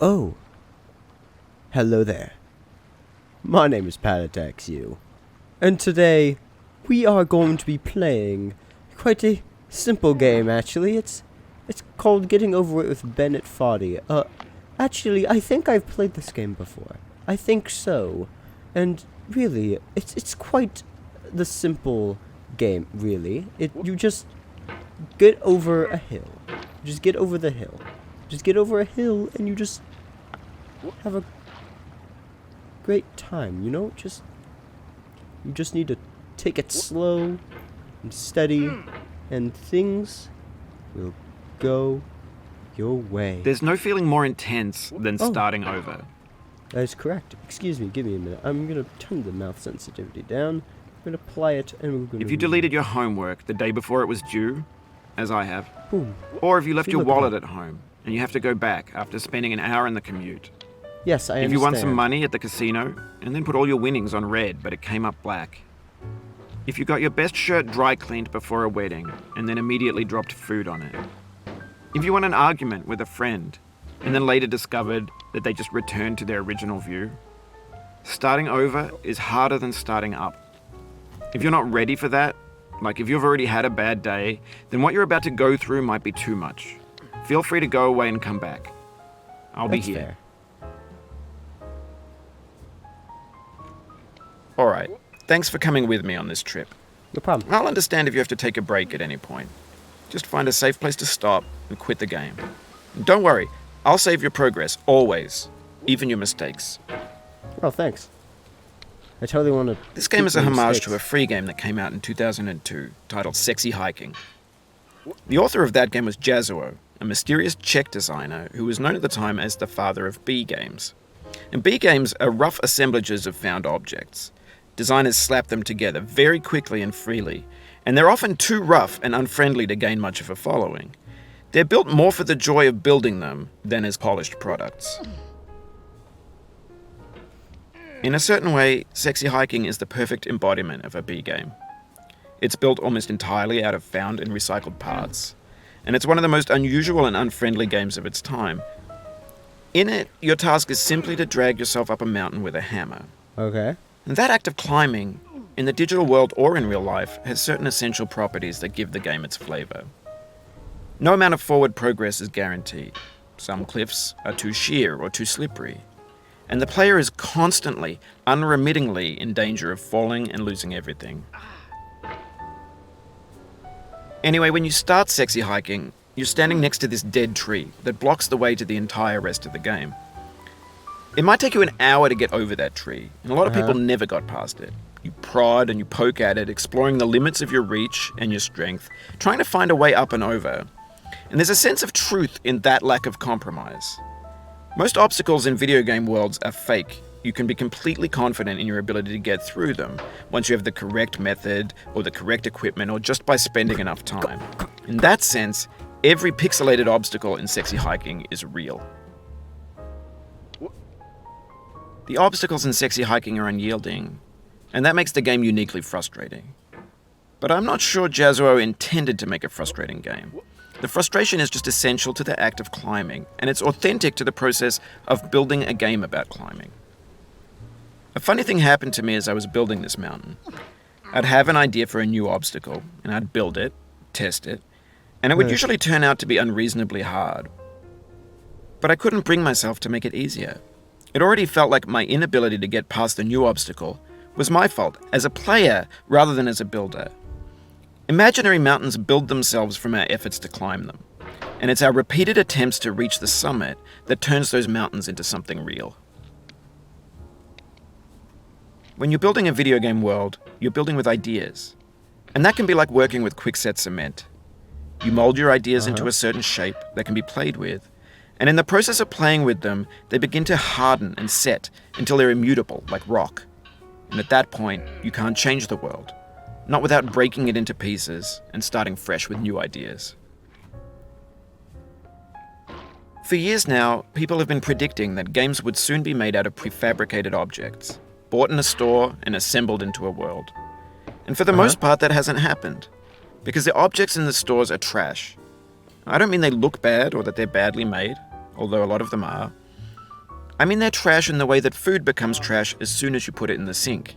Oh, hello there. My name is PatAttacksU, and today we are going to be playing quite a simple game. Actually, it's called Getting Over It with Bennett Foddy. Actually, I think I've played this game before. I think so, and really, it's quite the simple game. Really, you just get over a hill. Just get over the hill. Just get over a hill, and you just have a great time, you know? You just need to take it slow and steady, and things will go your way. There's no feeling more intense than starting over. That is correct. Excuse me, give me a minute. I'm gonna turn the mouth sensitivity down. I'm gonna apply it, and we're gonna... If you deleted your homework the day before it was due, as I have, Boom. or if you left your look wallet up. at home and you have to go back after spending an hour in the commute. Yes, I understand. If you won some money at the casino and then put all your winnings on red but it came up black. If you got your best shirt dry cleaned before a wedding and then immediately dropped food on it. If you won an argument with a friend and then later discovered that they just returned to their original view. Starting over is harder than starting up. If you're not ready for that, like if you've already had a bad day, then what you're about to go through might be too much. Feel free to go away and come back. I'll be That's here. fair. Alright, thanks for coming with me on this trip. No problem. I'll understand if you have to take a break at any point. Just find a safe place to stop and quit the game. And don't worry, I'll save your progress, always. Even your mistakes. Oh, thanks. I totally want to... This game is a homage to a free game that came out in 2002, titled Sexy Hiking. The author of that game was Jazuo, a mysterious Czech designer who was known at the time as the father of B games. And B games are rough assemblages of found objects. Designers slap them together very quickly and freely, and they're often too rough and unfriendly to gain much of a following. They're built more for the joy of building them than as polished products. In a certain way, Sexy Hiking is the perfect embodiment of a B game. It's built almost entirely out of found and recycled parts, and it's one of the most unusual and unfriendly games of its time. In it, your task is simply to drag yourself up a mountain with a hammer. Okay. And that act of climbing, in the digital world or in real life, has certain essential properties that give the game its flavor. No amount of forward progress is guaranteed. Some cliffs are too sheer or too slippery. And the player is constantly, unremittingly in danger of falling and losing everything. Anyway, when you start Sexy Hiking, you're standing next to this dead tree that blocks the way to the entire rest of the game. It might take you an hour to get over that tree, and a lot of people never got past it. You prod and you poke at it, exploring the limits of your reach and your strength, trying to find a way up and over. And there's a sense of truth in that lack of compromise. Most obstacles in video game worlds are fake. You can be completely confident in your ability to get through them once you have the correct method or the correct equipment or just by spending enough time. In that sense, every pixelated obstacle in Sexy Hiking is real. The obstacles in Sexy Hiking are unyielding, and that makes the game uniquely frustrating. But I'm not sure Jazuo intended to make a frustrating game. The frustration is just essential to the act of climbing, and it's authentic to the process of building a game about climbing. A funny thing happened to me as I was building this mountain. I'd have an idea for a new obstacle, and I'd build it, test it, and it would usually turn out to be unreasonably hard. But I couldn't bring myself to make it easier. It already felt like my inability to get past the new obstacle was my fault as a player rather than as a builder. Imaginary mountains build themselves from our efforts to climb them, and it's our repeated attempts to reach the summit that turns those mountains into something real. When you're building a video game world, you're building with ideas, and that can be like working with quickset cement. You mold your ideas into a certain shape that can be played with, and in the process of playing with them, they begin to harden and set until they're immutable, like rock. And at that point, you can't change the world. Not without breaking it into pieces and starting fresh with new ideas. For years now, people have been predicting that games would soon be made out of prefabricated objects, bought in a store and assembled into a world. And for the most part, that hasn't happened, because the objects in the stores are trash. I don't mean they look bad or that they're badly made, although a lot of them are. I mean they're trash in the way that food becomes trash as soon as you put it in the sink.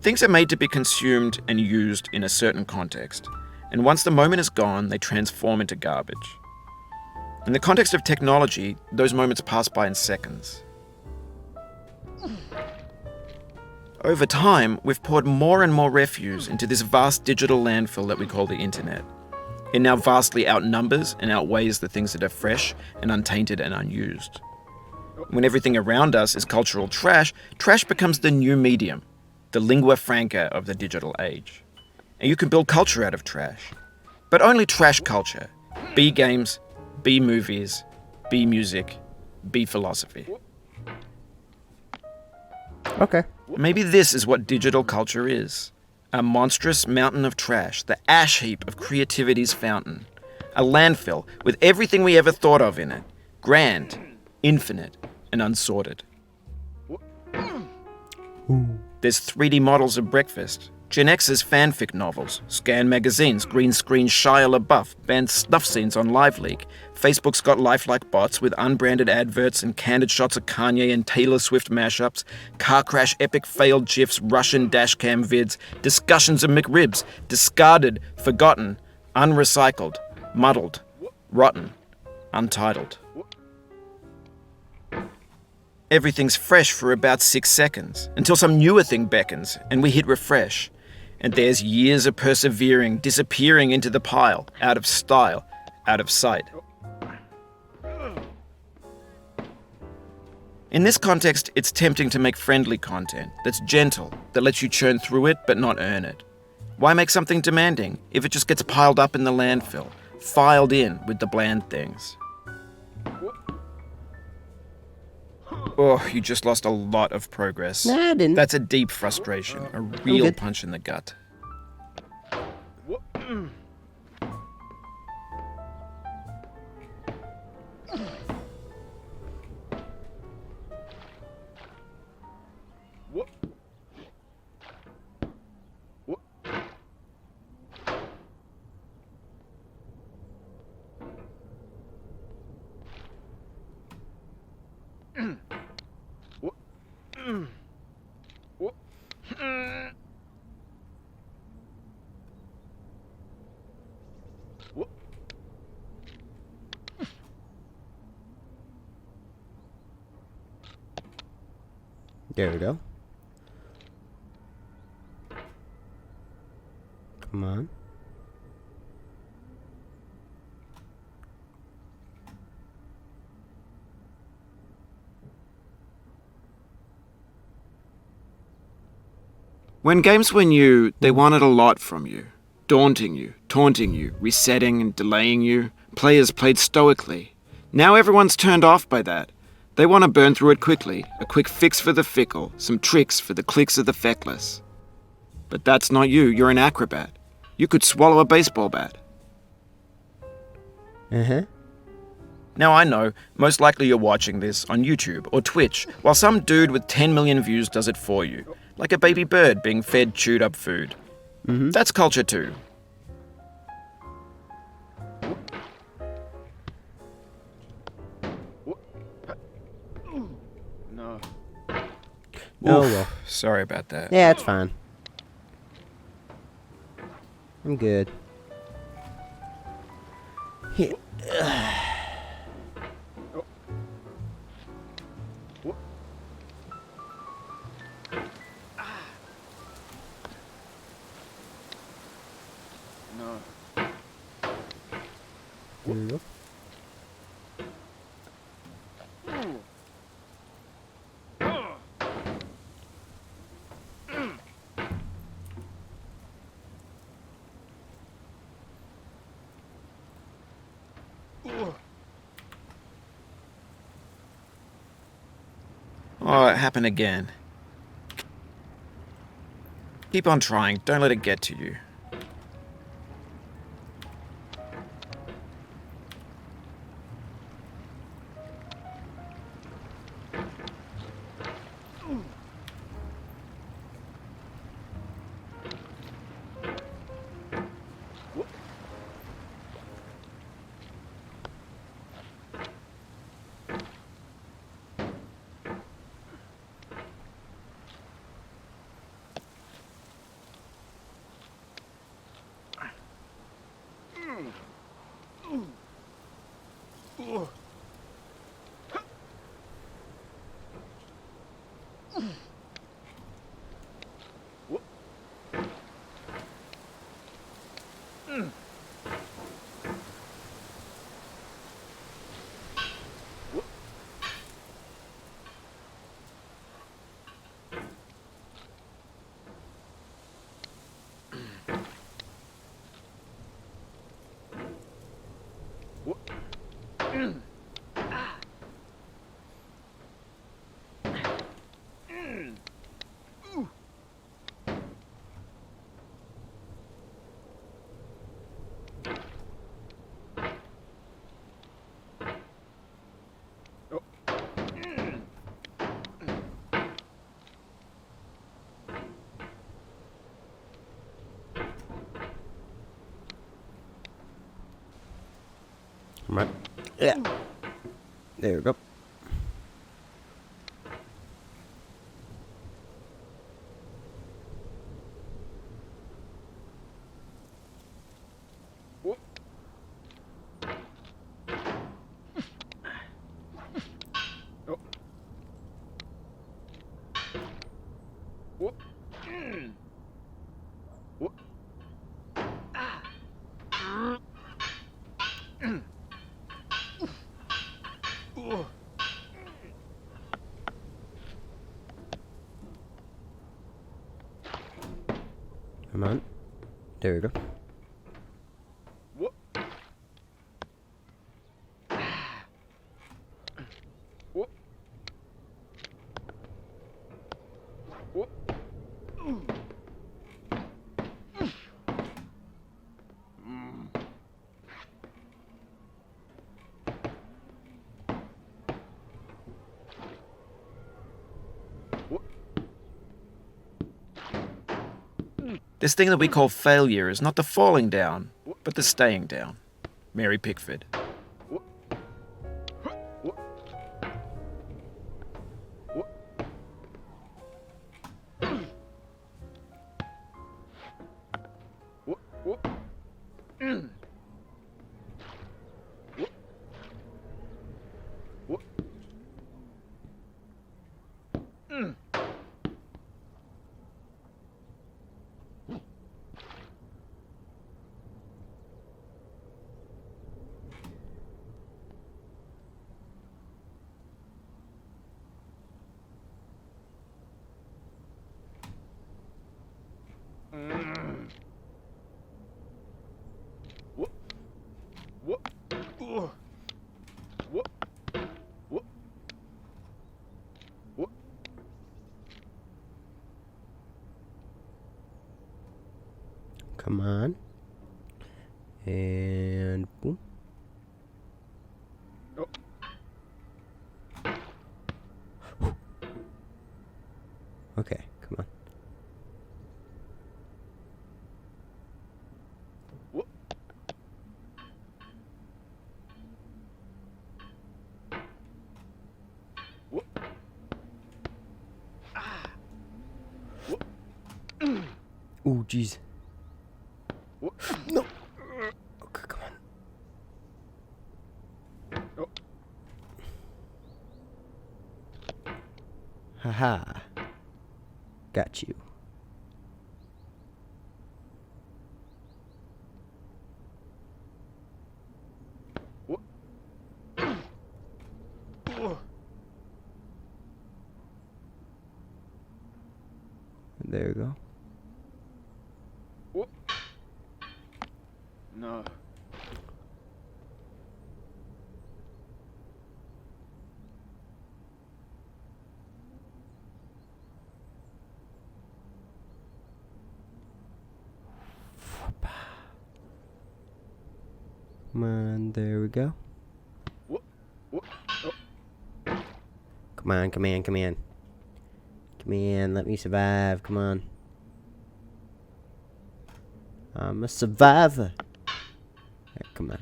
Things are made to be consumed and used in a certain context, and once the moment is gone, they transform into garbage. In the context of technology, those moments pass by in seconds. Over time, we've poured more and more refuse into this vast digital landfill that we call the internet. It now vastly outnumbers and outweighs the things that are fresh and untainted and unused. When everything around us is cultural trash, trash becomes the new medium, the lingua franca of the digital age. And you can build culture out of trash. But only trash culture. B games, B movies, B music, B philosophy. Okay. Maybe this is what digital culture is. A monstrous mountain of trash, the ash heap of creativity's fountain. A landfill with everything we ever thought of in it. Grand, infinite, and unsorted. There's 3D models of breakfast, Gen X's fanfic novels, scan magazines, green screen Shia LaBeouf, banned snuff scenes on LiveLeak. Facebook's got lifelike bots with unbranded adverts and candid shots of Kanye and Taylor Swift mashups, car crash epic failed GIFs, Russian dashcam vids, discussions of McRibs, discarded, forgotten, unrecycled, muddled, rotten, untitled. Everything's fresh for about 6 seconds, until some newer thing beckons, and we hit refresh. And there's years of persevering, disappearing into the pile, out of style, out of sight. In this context, it's tempting to make friendly content that's gentle, that lets you churn through it but not earn it. Why make something demanding if it just gets piled up in the landfill, filed in with the bland things? Oh, you just lost a lot of progress. Nah, I didn't. That's a deep frustration, a real good. punch in the gut. There we go. Come on. When games were new, they wanted a lot from you. Daunting you, taunting you, resetting and delaying you. Players played stoically. Now everyone's turned off by that. They want to burn through it quickly, a quick fix for the fickle, some tricks for the clicks of the feckless. But that's not you, you're an acrobat. You could swallow a baseball bat. Uh-huh. Now I know, most likely you're watching this on YouTube or Twitch, while some dude with 10 million views does it for you, like a baby bird being fed chewed up food. That's culture too. Oh, Oof, well. sorry about that. Yeah, it's fine. I'm good. Here. There we go. Oh, it happened again. Keep on trying, don't let it get to you. Come on. Yeah. There we go. Come on. There we go. This thing that we call failure is not the falling down, but the staying down. Mary Pickford. Come on. And boom. Okay, come on. Ooh, jeez. No. Okay, come on. Haha. Got you. There we go. No. Come on, there we go. Come on, come on, come on. Come on, let me survive, come on. I'm a survivor. Right, come on.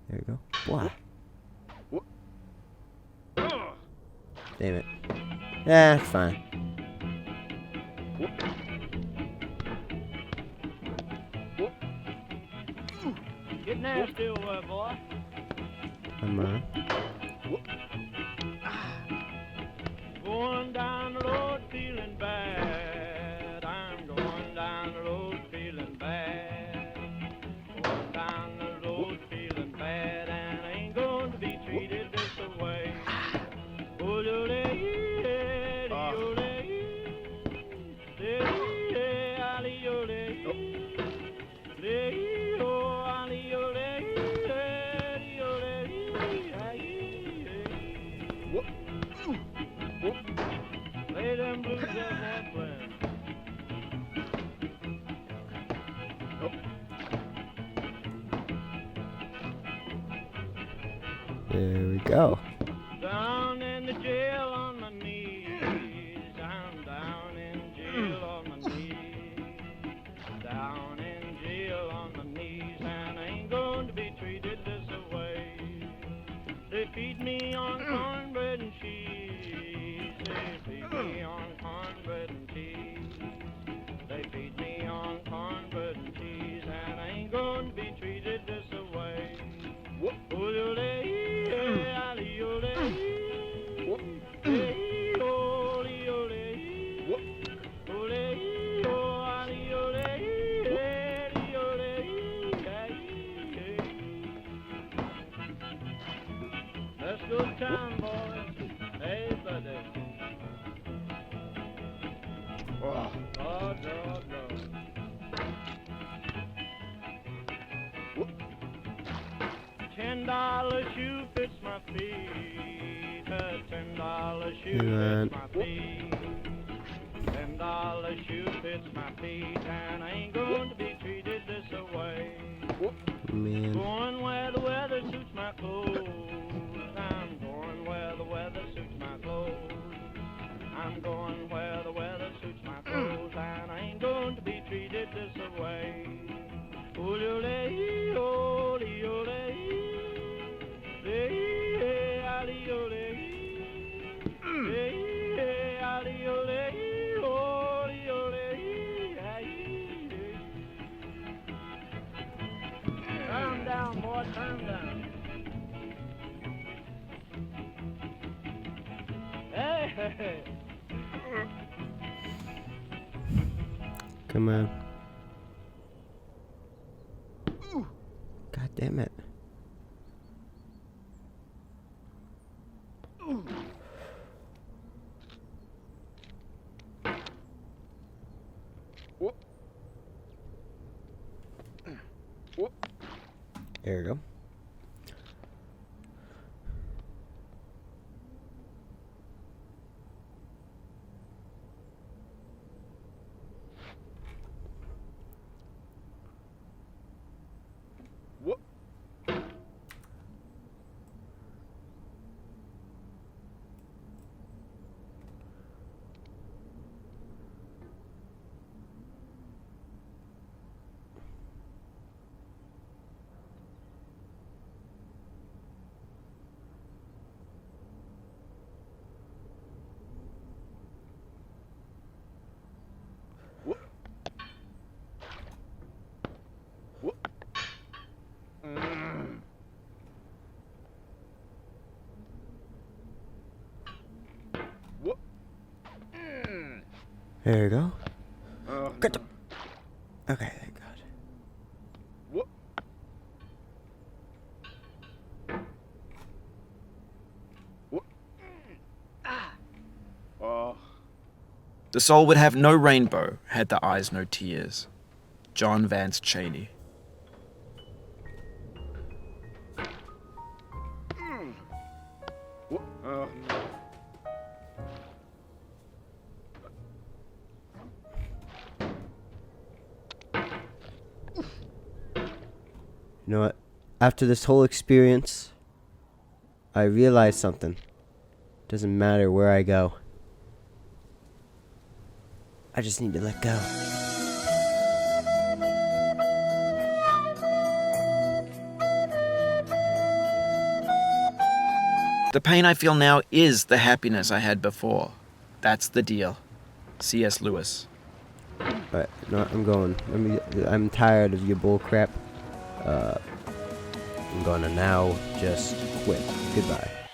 There we go. Why? Damn it. Yeah, it's fine. Get nasty over, boy. Come on. Going down the road feeling bad. I'm going down the road feeling bad. Going down the road feeling bad, and I ain't going to be treated this way. Oh, lay them blues up one plan. There we go. Down in the jail on my knees. I'm down in jail on my knees. Down in jail on my knees, and I ain't going to be treated this way. $10 shoe fits my feet. A $10 shoe Man. fits my feet. $10 shoe fits my feet, and I ain't going to be treated this way. Man. Going where the weather suits my clothes. I'm going where the weather suits my clothes. I'm going where the weather suits my clothes, and I ain't going to be treated this way. Ole, ole, ole, Calm down, boy, calm down. Hey. Come on. God damn it. There we go. There you go. Get the. Okay, thank God. The soul would have no rainbow had the eyes no tears. John Vance Cheney. You know what? After this whole experience, I realized something. Doesn't matter where I go. I just need to let go. The pain I feel now is the happiness I had before. That's the deal. C.S. Lewis. But no, I'm going. I'm tired of your bull crap. I'm gonna now just quit. Goodbye.